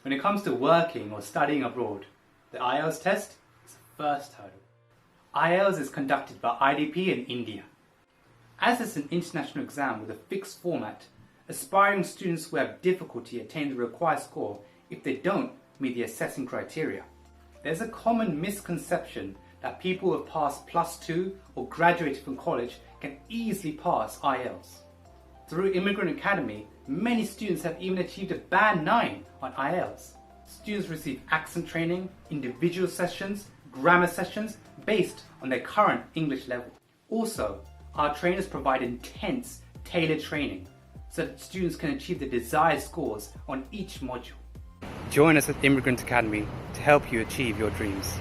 When it comes to working or studying abroad, the IELTS test is the first hurdle. IELTS is conducted by IDP in India. As it's an international exam with a fixed format, aspiring students will have difficulty attaining the required score if they don't meet the assessing criteria. There's a common misconception that people who have passed +2 or graduated from college can easily pass IELTS. Through Immigrant Academy, many students have even achieved a band 9 on IELTS. Students receive accent training, individual sessions, grammar sessions based on their current English level. Also, our trainers provide intense, tailored training so that students can achieve the desired scores on each module. Join us at Immigrant Academy to help you achieve your dreams.